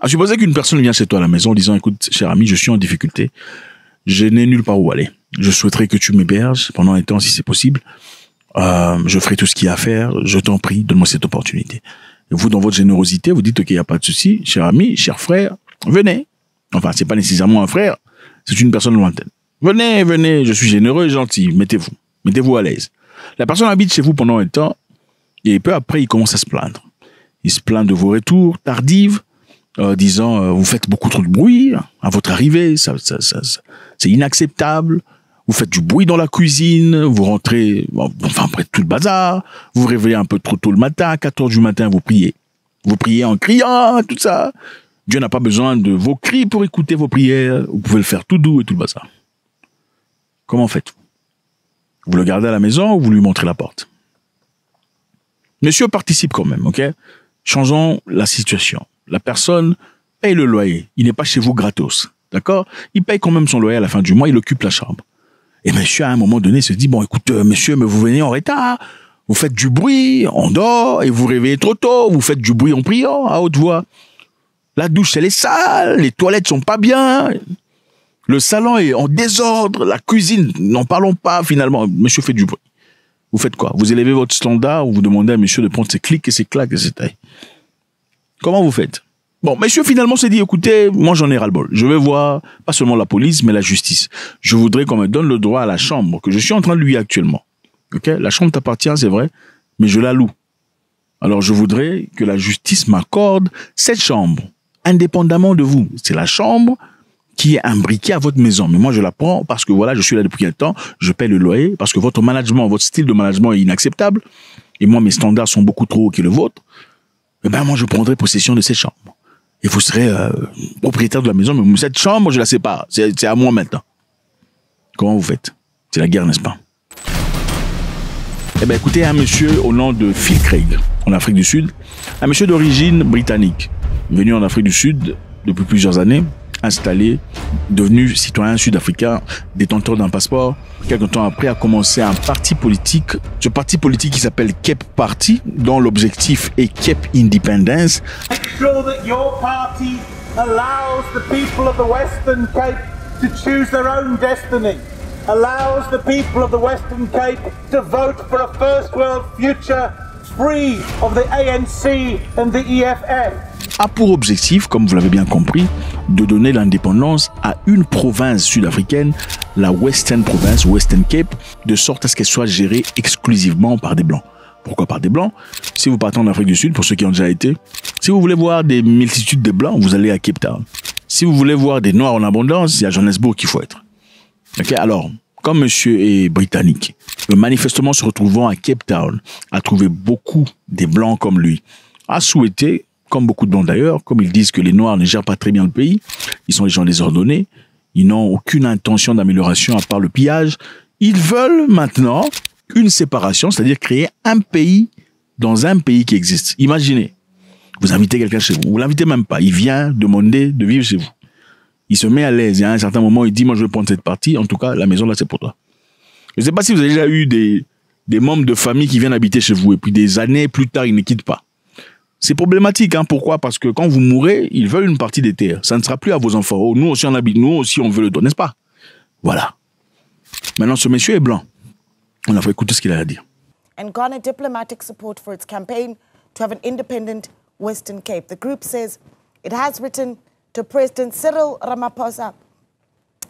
À supposer qu'une personne vient chez toi à la maison en disant, écoute, cher ami, je suis en difficulté. Je n'ai nulle part où aller. Je souhaiterais que tu m'héberges pendant un temps si c'est possible. Je ferai tout ce qu'il y a à faire. Je t'en prie, donne-moi cette opportunité. Et vous, dans votre générosité, vous dites, OK, il n'y a pas de souci. Cher ami, cher frère, venez. Enfin, c'est pas nécessairement un frère. C'est une personne lointaine. Venez, venez. Je suis généreux et gentil. Mettez-vous. Mettez-vous à l'aise. La personne habite chez vous pendant un temps. Et peu après, il commence à se plaindre. Il se plaint de vos retours tardives, disant vous faites beaucoup trop de bruit à votre arrivée, c'est inacceptable. Vous faites du bruit dans la cuisine, vous rentrez, enfin après tout le bazar, vous vous réveillez un peu trop tôt le matin, à 4 heures du matin, vous priez. Vous priez en criant, tout ça. Dieu n'a pas besoin de vos cris pour écouter vos prières. Vous pouvez le faire tout doux et tout le bazar. Comment faites-vous? Vous le gardez à la maison ou vous lui montrez la porte? Monsieur participe quand même, ok? Changeons la situation. La personne paye le loyer. Il n'est pas chez vous gratos. D'accord? Il paye quand même son loyer à la fin du mois. Il occupe la chambre. Et monsieur, à un moment donné, se dit, bon, écoute, monsieur, mais vous venez en retard. Vous faites du bruit, on dort, et vous réveillez trop tôt. Vous faites du bruit en priant, à haute voix. La douche, elle est sale. Les toilettes sont pas bien. Le salon est en désordre. La cuisine, n'en parlons pas, finalement. Monsieur fait du bruit. Vous faites quoi? Vous élevez votre standard ou vous demandez à monsieur de prendre ses clics et ses claques et ses tailles. Comment vous faites? Bon, monsieur finalement s'est dit, écoutez, moi j'en ai ras-le-bol. Je vais voir pas seulement la police, mais la justice. Je voudrais qu'on me donne le droit à la chambre que je suis en train de louer actuellement. Ok? La chambre t'appartient, c'est vrai, mais je la loue. Alors je voudrais que la justice m'accorde cette chambre, indépendamment de vous. C'est la chambre qui est imbriquée à votre maison. Mais moi, je la prends parce que voilà, je suis là depuis un temps, je paie le loyer, parce que votre management, votre style de management est inacceptable, et moi, mes standards sont beaucoup trop hauts que le vôtre. Eh ben, moi, je prendrai possession de cette chambre. Et vous serez propriétaire de la maison, mais cette chambre, je la sépare. C'est à moi maintenant. Comment vous faites? C'est la guerre, n'est-ce pas? Eh ben, écoutez, un monsieur au nom de Phil Craig, en Afrique du Sud, un monsieur d'origine britannique, venu en Afrique du Sud depuis plusieurs années, installé, devenu citoyen sud-africain, détenteur d'un passeport. Quelque temps après a commencé un parti politique, ce parti politique qui s'appelle Cape Party, dont l'objectif est Cape Independence. Make sure that your party allows the people of the Western Cape to choose their own destiny, allows the people of the Western Cape to vote for a first world future free of the ANC and the EFF. A pour objectif, comme vous l'avez bien compris, de donner l'indépendance à une province sud-africaine, la Western Province, Western Cape, de sorte à ce qu'elle soit gérée exclusivement par des Blancs. Pourquoi par des Blancs? Si vous partez en Afrique du Sud, pour ceux qui ont déjà été, si vous voulez voir des multitudes de Blancs, vous allez à Cape Town. Si vous voulez voir des Noirs en abondance, c'est à Johannesburg qu'il faut être. Ok, alors, comme monsieur est britannique, manifestement se retrouvant à Cape Town, a trouvé beaucoup des Blancs comme lui, a souhaité, comme beaucoup de Blancs d'ailleurs, comme ils disent que les Noirs ne gèrent pas très bien le pays, ils sont des gens désordonnés, ils n'ont aucune intention d'amélioration à part le pillage, ils veulent maintenant une séparation, c'est-à-dire créer un pays dans un pays qui existe. Imaginez, vous invitez quelqu'un chez vous, vous l'invitez même pas, il vient demander de vivre chez vous. Il se met à l'aise et à un certain moment, il dit, moi je veux prendre cette partie, en tout cas, la maison là c'est pour toi. Je ne sais pas si vous avez déjà eu des membres de famille qui viennent habiter chez vous et puis des années plus tard, ils ne quittent pas. C'est problématique, hein. Pourquoi? Parce que quand vous mourrez, ils veulent une partie des terres. Ça ne sera plus à vos enfants. Oh, nous aussi on habite, nous aussi on veut le don, n'est-ce pas? Voilà. Maintenant, ce monsieur est blanc. On a fait écouter ce qu'il a à dire. And garner diplomatic support for its campaign to have an independent Western Cape. The group says it has written to President Cyril Ramaphosa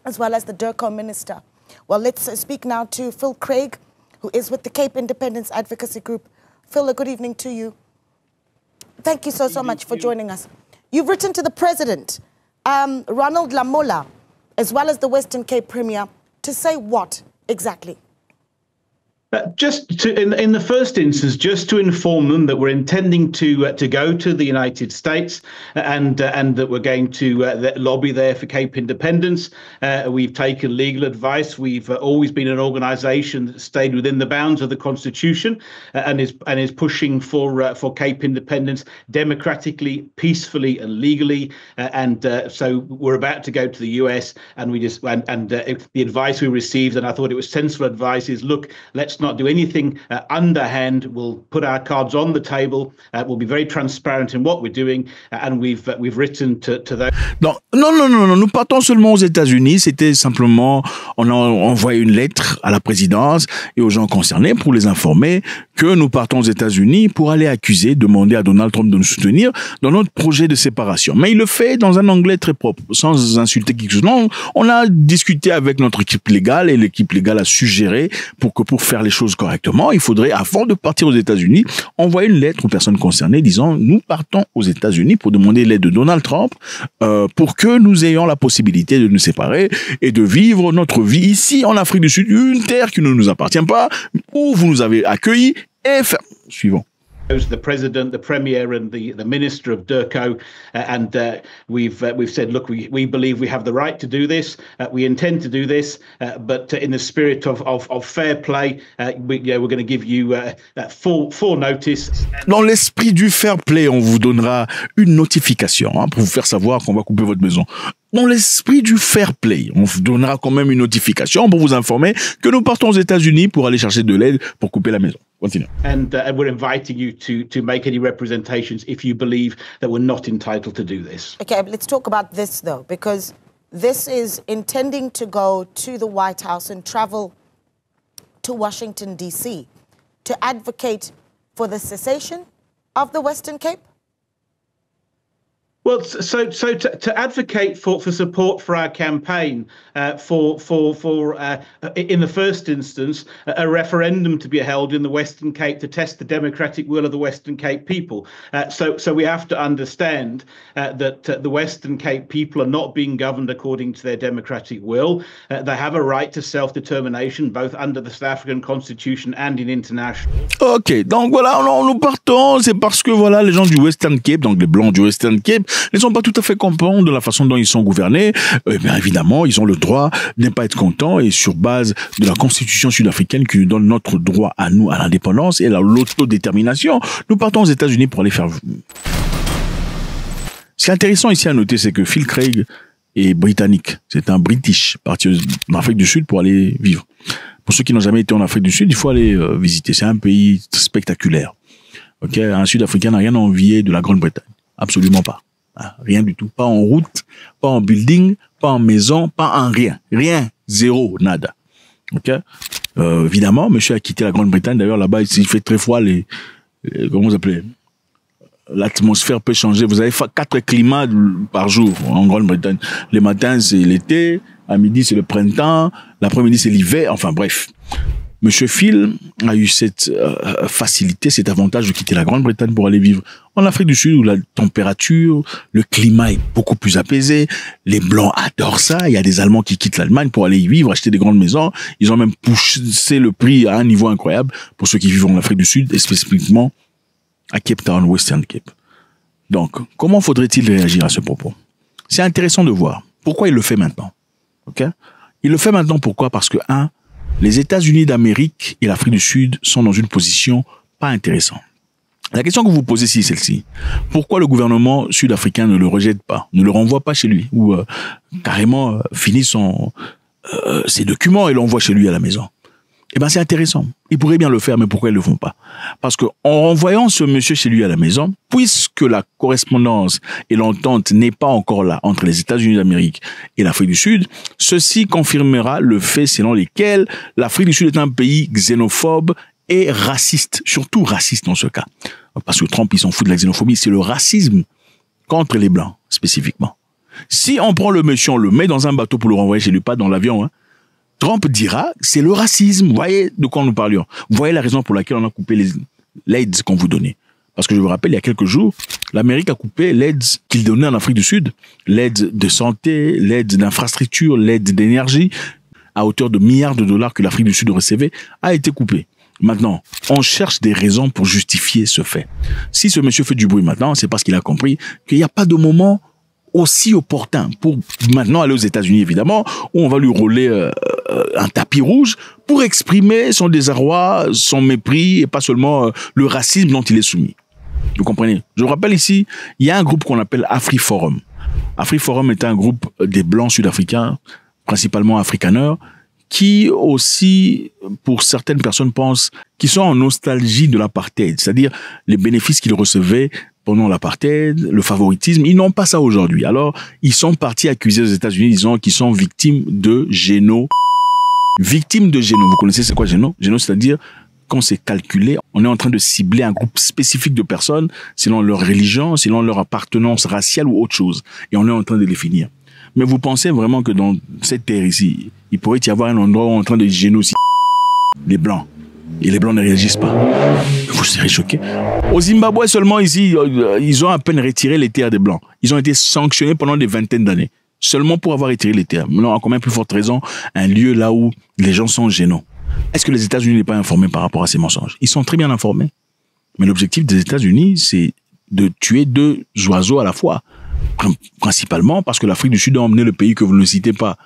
as well as the DIRCO minister. Well, let's speak now to Phil Craig, who is with the Cape Independence Advocacy Group. Phil, a good evening to you. Thank you so much for joining us. You've written to the President, Ronald Lamola, as well as the Western Cape Premier, to say what exactly? Just to, in the first instance, just to inform them that we're intending to go to the United States and that we're going to lobby there for Cape independence. We've taken legal advice. We've always been an organisation that stayed within the bounds of the Constitution and is pushing for Cape independence democratically, peacefully, and legally. So we're about to go to the US, and we just the advice we received, and I thought it was sensible advice, is look, let's not do anything underhand. We'll put our cards on the table. We'll be very transparent in what we're doing, and we've written to those. Non, nous partons seulement aux États-Unis. C'était simplement, on a envoyé une lettre à la présidence et aux gens concernés pour les informer que nous partons aux États-Unis pour aller accuser, demander à Donald Trump de nous soutenir dans notre projet de séparation. Mais il le fait dans un anglais très propre, sans insulter quelque chose. Non, on a discuté avec notre équipe légale et l'équipe légale a suggéré pour faire les choses correctement, il faudrait, avant de partir aux États-Unis, envoyer une lettre aux personnes concernées disant nous partons aux États-Unis pour demander l'aide de Donald Trump pour que nous ayons la possibilité de nous séparer et de vivre notre vie ici en Afrique du Sud, une terre qui ne nous appartient pas, où vous nous avez accueillis et faire... Suivant. The president, the premier, and the minister of DERCO, and we've said, look, we believe we have the right to do this. We intend to do this, but in the spirit of fair play, we're going to give you full notice. Dans l'esprit du fair play, on vous donnera une notification pour vous faire savoir qu'on va couper votre maison. Dans l'esprit du fair play, on vous donnera quand même une notification pour vous informer que nous partons aux États-Unis pour aller chercher de l'aide pour couper la maison. Continue. And we're inviting you to make any representations if you believe that we're not entitled to do this. Okay, let's talk about this though, because this is intending to go to the White House and travel to Washington, D.C. to advocate for the cessation of the Western Cape? Well, so to advocate for support for our campaign, for in the first instance, a referendum to be held in the Western Cape to test the democratic will of the Western Cape people. So we have to understand that the Western Cape people are not being governed according to their democratic will. They have a right to self-determination, both under the South African Constitution and in international. Ok, donc voilà, nous partons, c'est parce que voilà, les gens du Western Cape, donc les Blancs du Western Cape, ne sont pas tout à fait contents de la façon dont ils sont gouvernés. Bien évidemment, ils ont le droit de ne pas être contents et sur base de la Constitution sud-africaine qui nous donne notre droit à nous, à l'indépendance et à l'autodétermination, nous partons aux États-Unis pour aller faire... Ce qui est intéressant ici à noter, c'est que Phil Craig est britannique. C'est un British parti en Afrique du Sud pour aller vivre. Pour ceux qui n'ont jamais été en Afrique du Sud, il faut aller visiter. C'est un pays spectaculaire. Ok, un Sud-Africain n'a rien à envier de la Grande-Bretagne. Absolument pas. Rien du tout. Pas en route, pas en building, pas en maison, pas en rien. Rien. Zéro. Nada. Ok. Évidemment, monsieur a quitté la Grande-Bretagne. D'ailleurs, là-bas, il fait très froid. Comment vous appelez? L'atmosphère peut changer. Vous avez 4 climats par jour en Grande-Bretagne. Les matins, c'est l'été. À midi, c'est le printemps. L'après-midi, c'est l'hiver. Enfin, bref. Monsieur Phil a eu cette facilité, cet avantage de quitter la Grande-Bretagne pour aller vivre en Afrique du Sud où la température, le climat est beaucoup plus apaisé. Les Blancs adorent ça. Il y a des Allemands qui quittent l'Allemagne pour aller y vivre, acheter des grandes maisons. Ils ont même poussé le prix à un niveau incroyable pour ceux qui vivent en Afrique du Sud et spécifiquement à Cape Town, Western Cape. Donc, comment faudrait-il réagir à ce propos? C'est intéressant de voir. Pourquoi il le fait maintenant? Ok? Il le fait maintenant pourquoi? Parce que, les États-Unis d'Amérique et l'Afrique du Sud sont dans une position pas intéressante. La question que vous vous posez, c'est celle-ci. Pourquoi le gouvernement sud-africain ne le rejette pas, ne le renvoie pas chez lui, ou carrément finit ses documents et l'envoie chez lui à la maison? Eh ben, c'est intéressant. Ils pourraient bien le faire, mais pourquoi ils le font pas? Parce que, en renvoyant ce monsieur chez lui à la maison, puisque la correspondance et l'entente n'est pas encore là entre les États-Unis d'Amérique et l'Afrique du Sud, ceci confirmera le fait selon lequel l'Afrique du Sud est un pays xénophobe et raciste, surtout raciste dans ce cas. Parce que Trump, il s'en fout de la xénophobie, c'est le racisme contre les Blancs, spécifiquement. Si on prend le monsieur, on le met dans un bateau pour le renvoyer chez lui, pas dans l'avion, Trump dira que c'est le racisme. Vous voyez de quoi nous parlions. Vous voyez la raison pour laquelle on a coupé l'aide qu'on vous donnait. Parce que je vous rappelle, il y a quelques jours, l'Amérique a coupé l'aide qu'il donnait en Afrique du Sud. L'aide de santé, l'aide d'infrastructure, l'aide d'énergie, à hauteur de milliards de dollars que l'Afrique du Sud recevait, a été coupée. Maintenant, on cherche des raisons pour justifier ce fait. Si ce monsieur fait du bruit maintenant, c'est parce qu'il a compris qu'il n'y a pas de moment aussi opportun pour maintenant aller aux États-Unis, évidemment, où on va lui rouler un tapis rouge pour exprimer son désarroi, son mépris et pas seulement le racisme dont il est soumis. Vous comprenez? Je vous rappelle ici, il y a un groupe qu'on appelle AfriForum. AfriForum est un groupe des Blancs sud-africains, principalement afrikaners, qui aussi, pour certaines personnes, pensent qu'ils sont en nostalgie de l'apartheid, c'est-à-dire les bénéfices qu'ils recevaient pendant l'apartheid, le favoritisme. Ils n'ont pas ça aujourd'hui. Alors, ils sont partis accuser aux États-Unis, disant qu'ils sont victimes de géno. Victimes de géno. Vous connaissez c'est quoi géno? Géno, c'est-à-dire quand c'est calculé, on est en train de cibler un groupe spécifique de personnes selon leur religion, selon leur appartenance raciale ou autre chose. Et on est en train de les finir. Mais vous pensez vraiment que dans cette terre ici, il pourrait y avoir un endroit où on est en train de génocider les Blancs et les Blancs ne réagissent pas? Vous serez choqués. Au Zimbabwe seulement ici, ils ont à peine retiré les terres des Blancs. Ils ont été sanctionnés pendant des vingtaines d'années. Seulement pour avoir retiré les terres. Maintenant, à combien plus forte raison, un lieu là où les gens sont génaux. Est-ce que les États-Unis n'est pas informés par rapport à ces mensonges? Ils sont très bien informés. Mais l'objectif des États-Unis, c'est de tuer deux oiseaux à la fois. Principalement parce que l'Afrique du Sud a emmené le pays que vous ne citez pas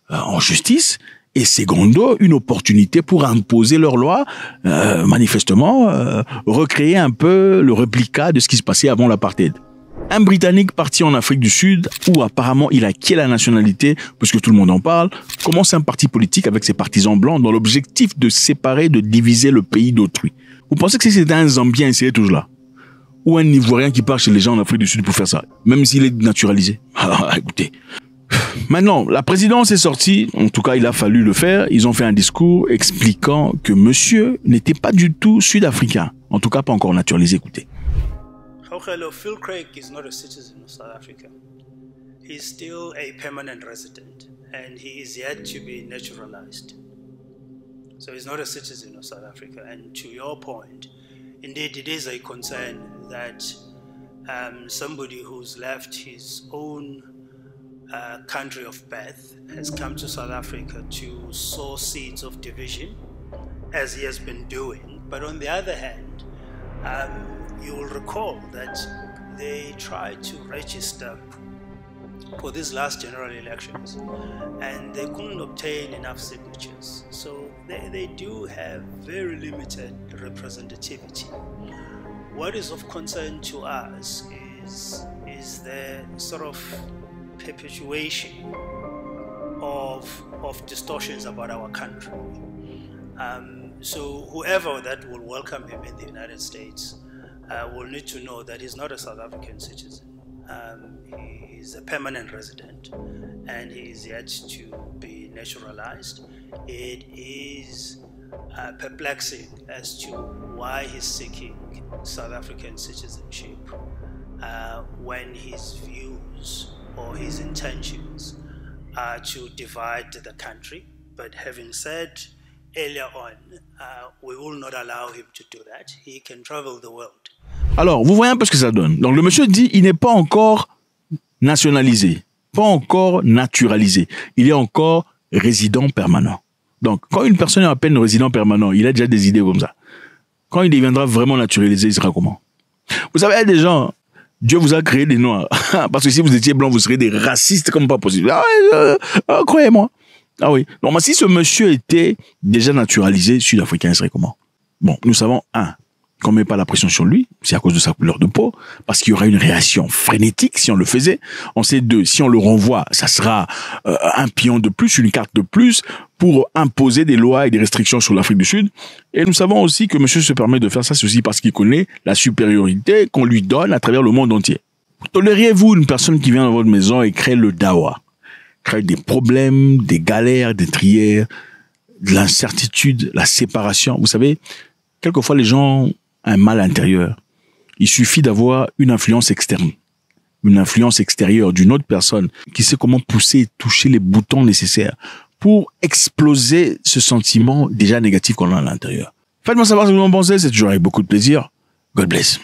en justice. Et secondo, une opportunité pour imposer leurs lois, manifestement, recréer un peu le réplica de ce qui se passait avant l'apartheid. Un Britannique parti en Afrique du Sud, où apparemment il a acquis la nationalité, puisque tout le monde en parle, commence un parti politique avec ses partisans blancs dans l'objectif de séparer, de diviser le pays d'autrui. Vous pensez que si c'était un Zambien, il serait toujours là? Ou un Ivoirien qui part chez les gens en Afrique du Sud pour faire ça, même s'il est naturalisé? Alors, écoutez. Maintenant, la présidence est sortie, en tout cas il a fallu le faire, ils ont fait un discours expliquant que monsieur n'était pas du tout sud-africain, en tout cas pas encore naturalisé, écoutez. Hello, Phil Craig is not a citizen of South Africa. He's still a permanent resident and he is yet to be naturalized. So he's not a citizen of South Africa. And to your point, indeed it is a concern that somebody who's left his own country of birth has come to South Africa to sow seeds of division, as he has been doing. But on the other hand, you will recall that they tried to register for these last general elections and they couldn't obtain enough signatures. So they do have very limited representativity. What is of concern to us is the sort of perpetuation of distortions about our country. So whoever that will welcome him in the United States will need to know that he's not a South African citizen. He is a permanent resident and he is yet to be naturalized. It is perplexing as to why he's seeking South African citizenship when his views or his intentions are to divide the country. But having said earlier on, we will not allow him to do that. He can travel the world. Alors, vous voyez un peu ce que ça donne. Donc, le monsieur dit, il n'est pas encore nationalisé, pas encore naturalisé. Il est encore résident permanent. Donc, quand une personne est à peine résident permanent, il a déjà des idées comme ça. Quand il deviendra vraiment naturalisé, il sera comment? Vous savez, il y a des gens, Dieu vous a créé des noirs. Parce que si vous étiez blanc, vous serez des racistes comme pas possible. Ah, croyez-moi. Ah oui. Donc, si ce monsieur était déjà naturalisé sud-africain, il serait comment? Bon, nous savons, qu'on ne met pas la pression sur lui, c'est à cause de sa couleur de peau, parce qu'il y aura une réaction frénétique si on le faisait. On sait si on le renvoie, ça sera un pion de plus, une carte de plus pour imposer des lois et des restrictions sur l'Afrique du Sud. Et nous savons aussi que monsieur se permet de faire ça, c'est aussi parce qu'il connaît la supériorité qu'on lui donne à travers le monde entier. Tolériez-vous une personne qui vient dans votre maison et crée le dawa, crée des problèmes, des galères, des trières, de l'incertitude, la séparation? Vous savez, quelquefois les gens un mal intérieur. Il suffit d'avoir une influence externe, une influence extérieure d'une autre personne qui sait comment pousser et toucher les boutons nécessaires pour exploser ce sentiment déjà négatif qu'on a à l'intérieur. Faites-moi savoir ce que vous en pensez, c'est toujours avec beaucoup de plaisir. God bless.